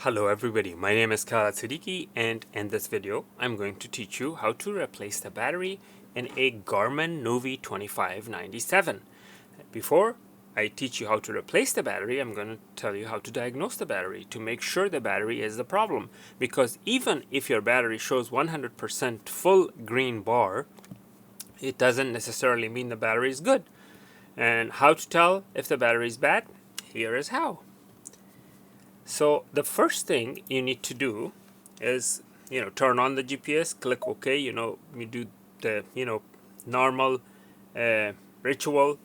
Hello everybody, my name is Khaled Siddiqui, and in this video I'm going to teach you how to replace the battery in a Garmin Nuvi 2597. Before I teach you how to replace the battery, I'm going to tell you how to diagnose the battery to make sure the battery is the problem, because even if your battery shows 100% full green bar, it doesn't necessarily mean the battery is good. And how to tell if the battery is bad? Here is how. So the first thing you need to do is, turn on the GPS, click OK, you do the, normal ritual,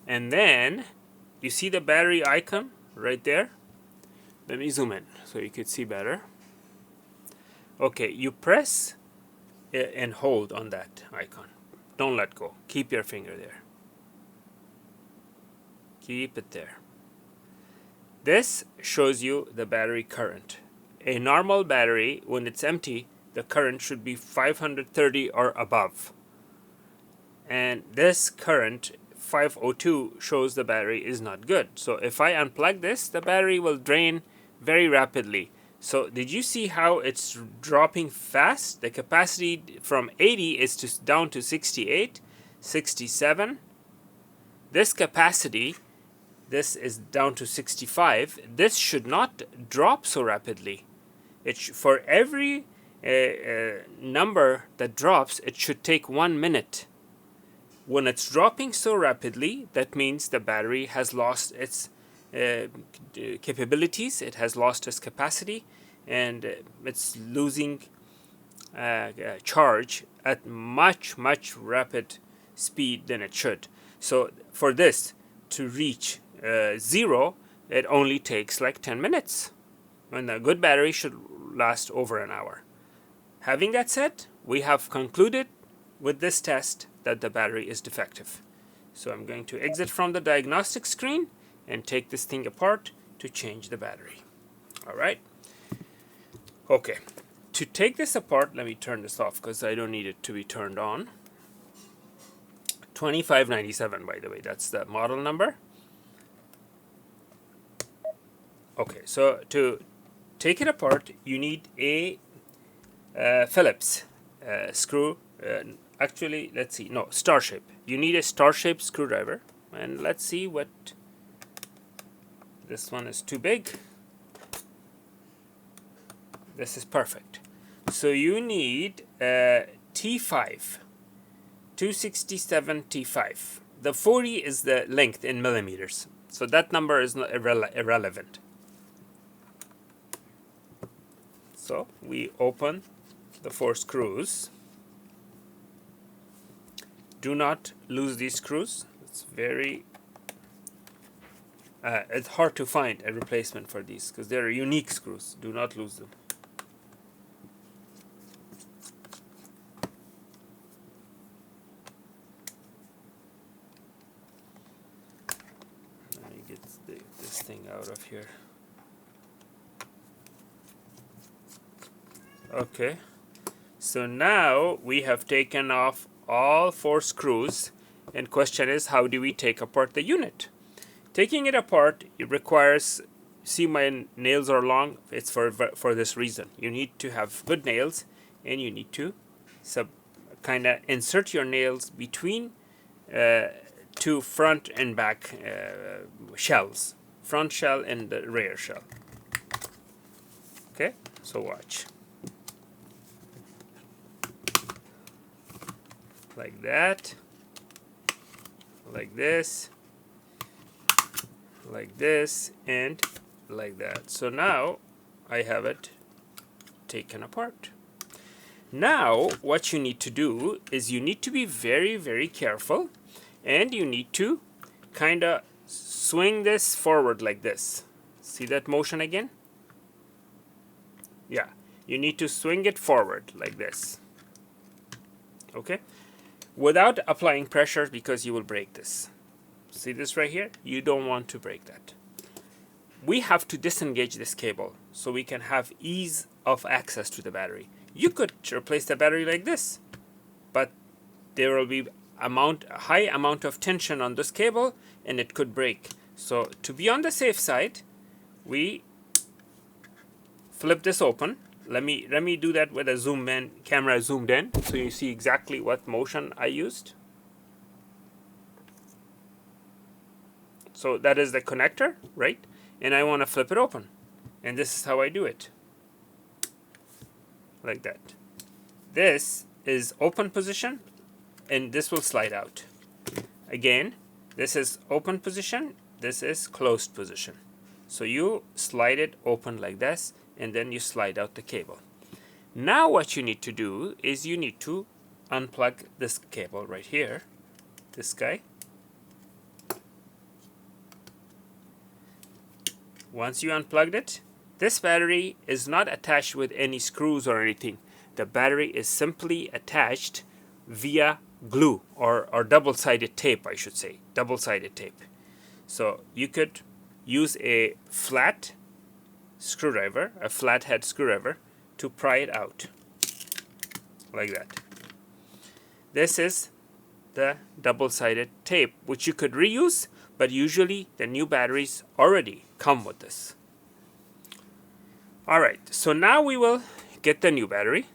and then you see the battery icon right there. Let me zoom in so you could see better. Okay, you press and hold on that icon. Don't let go. Keep your finger there. Keep it there. This shows you the battery current. A normal battery, when it's empty, the current should be 530 or above. And this current, 502, shows the battery is not good. So if I unplug this, the battery will drain very rapidly. So did you see how it's dropping fast? The capacity from 80 is down to 68, 67. This capacity, this is down to 65. This should not drop so rapidly. For every number that drops, it should take 1 minute. When it's dropping so rapidly, that means the battery has lost its capabilities, it has lost its capacity, and it's losing charge at much rapid speed than it should. So for this to reach 0, it only takes like 10 minutes, when a good battery should last over an hour. Having that said, we have concluded with this test that the battery is defective. So I'm going to exit from the diagnostic screen and take this thing apart to change the battery. Alright. Okay. To take this apart, let me turn this off because I don't need it to be turned on. 2597, by the way, that's the model number. Okay, so to take it apart, you need a Phillips screw. Actually, let's see. No, star-shape. You need a star-shaped screwdriver. And let's see what... This one is too big. This is perfect. So you need T5. 267 T5. The 40 is the length in millimeters. So that number is not irrelevant. So we open the 4 screws. Do not lose these screws. It's hard to find a replacement for these because they're unique screws. Do not lose them. Let me get this thing out of here. Okay, so now we have taken off all 4 screws, and question is, how do we take apart the unit? Taking it apart, it requires, see my nails are long, it's for this reason. You need to have good nails, and you need to kind of insert your nails between 2 front and back shells, front shell and the rear shell. Okay, so watch. Like that, like this, and like that. So now I have it taken apart. Now what you need to do is you need to be very careful, and you need to kind of swing this forward like this. See that motion again? Yeah, you need to swing it forward like this. Okay? Without applying pressure, because you will break this. See this right here? You don't want to break that. We have to disengage this cable so we can have ease of access to the battery. You could replace the battery like this, but there will be a high amount of tension on this cable and it could break. So to be on the safe side, we flip this open. Let me do that with a zoom in camera zoomed in so you see exactly what motion I used. So that is the connector, right? And I want to flip it open. And this is how I do it. Like that. This is open position and this will slide out. Again, this is open position, this is closed position. So you slide it open like this and then you slide out the cable. Now what you need to do is you need to unplug this cable right here, this guy. Once you unplugged it, this battery is not attached with any screws or anything. The battery is simply attached via glue or double-sided tape, I should say, double-sided tape. So you could use a flat screwdriver, a flathead screwdriver, to pry it out like that. This is the double-sided tape, which you could reuse, but usually the new batteries already come with this. Alright, so now we will get the new battery.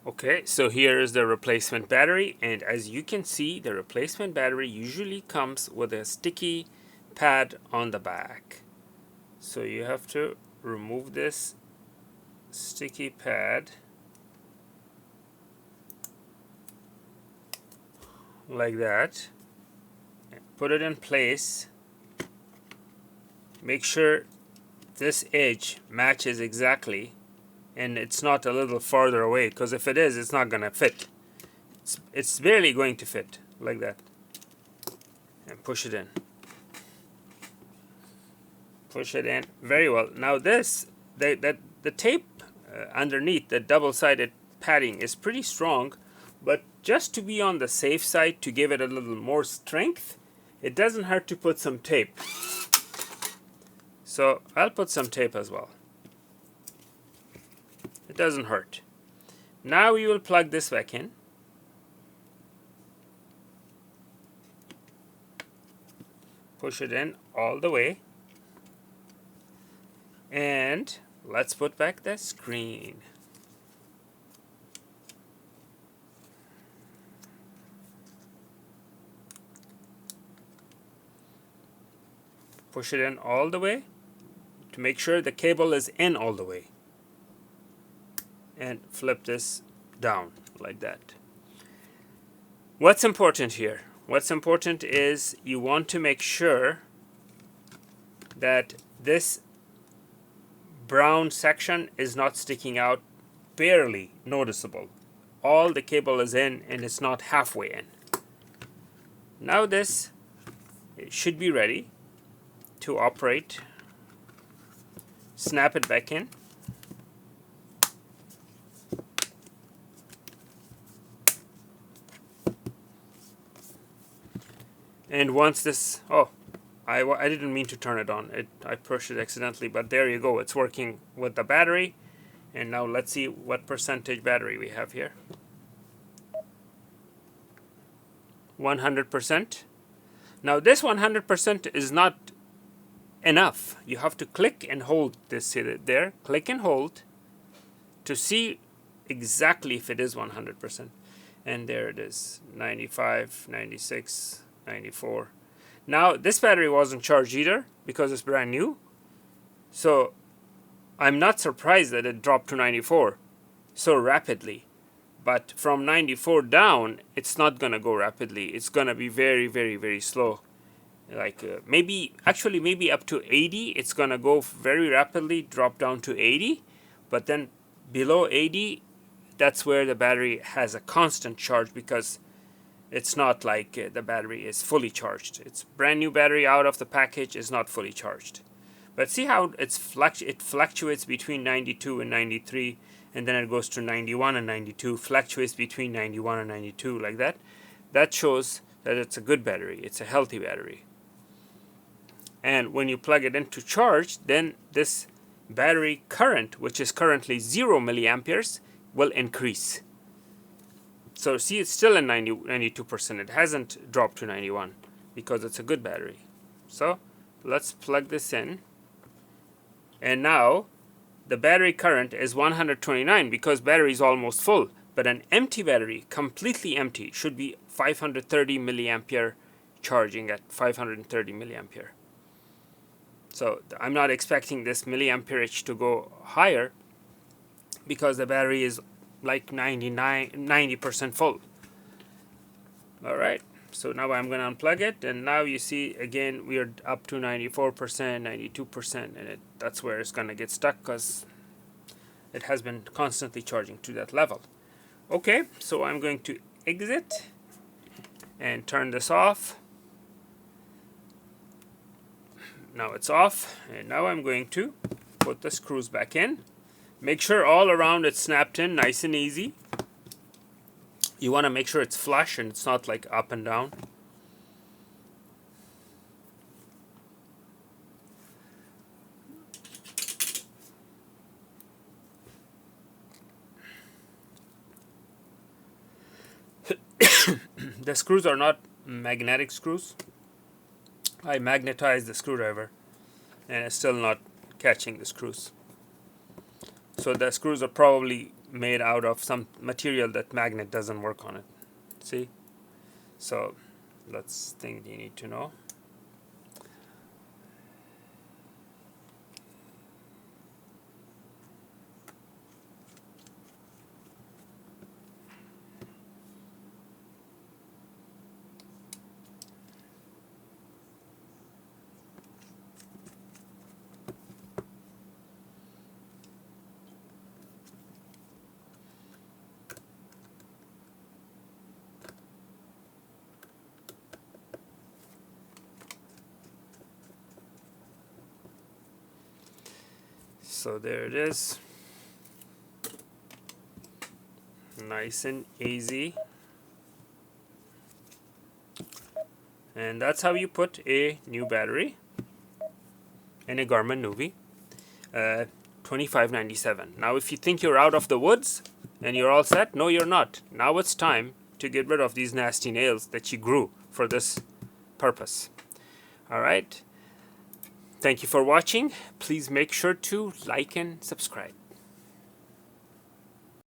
Okay, so here is the replacement battery, and as you can see, the replacement battery usually comes with a sticky pad on the back. So you have to remove this sticky pad like that. Put it in place. Make sure this edge matches exactly and it's not a little farther away, because if it is, it's not going to fit. It's barely going to fit like that. And push it in. Push it in very well. Now this, the tape underneath the double-sided padding is pretty strong, but just to be on the safe side, to give it a little more strength, it doesn't hurt to put some tape. So I'll put some tape as well. It doesn't hurt. Now we will plug this back in. Push it in all the way. And let's put back the screen. Push it in all the way to make sure the cable is in all the way. And flip this down like that. What's important here? What's important is you want to make sure that this brown section is not sticking out, barely noticeable. All the cable is in and it's not halfway in. Now this should be ready to operate. Snap it back in. And once this, I didn't mean to turn it on. I pushed it accidentally, but there you go. It's working with the battery. And now let's see what percentage battery we have here. 100%. Now this 100% is not enough. You have to click and hold this there. Click and hold to see exactly if it is 100%. And there it is, 95, 96, 94. Now this battery wasn't charged either because it's brand new. So I'm not surprised that it dropped to 94 so rapidly. But from 94 down, it's not going to go rapidly. It's going to be very, very, very slow. Like maybe up to 80, it's going to go very rapidly, drop down to 80. But then below 80, that's where the battery has a constant charge, because it's not like the battery is fully charged. It's brand new battery out of the package, is not fully charged. But see how it fluctuates between 92 and 93, and then it goes to 91 and 92, fluctuates between 91 and 92 like that. That shows that it's a good battery, it's a healthy battery. And when you plug it into charge, then this battery current, which is currently 0 milliamperes, will increase. So see, it's still in 92%. It hasn't dropped to 91 because it's a good battery. So let's plug this in. And now the battery current is 129 because battery is almost full. But an empty battery, completely empty, should be 530 milliampere, charging at 530 milliampere. So I'm not expecting this milliamperage to go higher because the battery is like 90% full. All right, so now I'm going to unplug it, and now you see again we are up to 94%, 92%, and that's where it's going to get stuck because it has been constantly charging to that level. Okay, so I'm going to exit and turn this off. Now it's off, and now I'm going to put the screws back in. Make sure all around it's snapped in nice and easy. You want to make sure it's flush and it's not like up and down. The screws are not magnetic screws. I magnetized the screwdriver and it's still not catching the screws. So the screws are probably made out of some material that magnet doesn't work on it. See? So that's the thing you need to know. So there it is. Nice and easy. And that's how you put a new battery in a Garmin Nuvi 2597. Now if you think you're out of the woods and you're all set, no you're not. Now it's time to get rid of these nasty nails that you grew for this purpose. Alright. Thank you for watching. Please make sure to like and subscribe.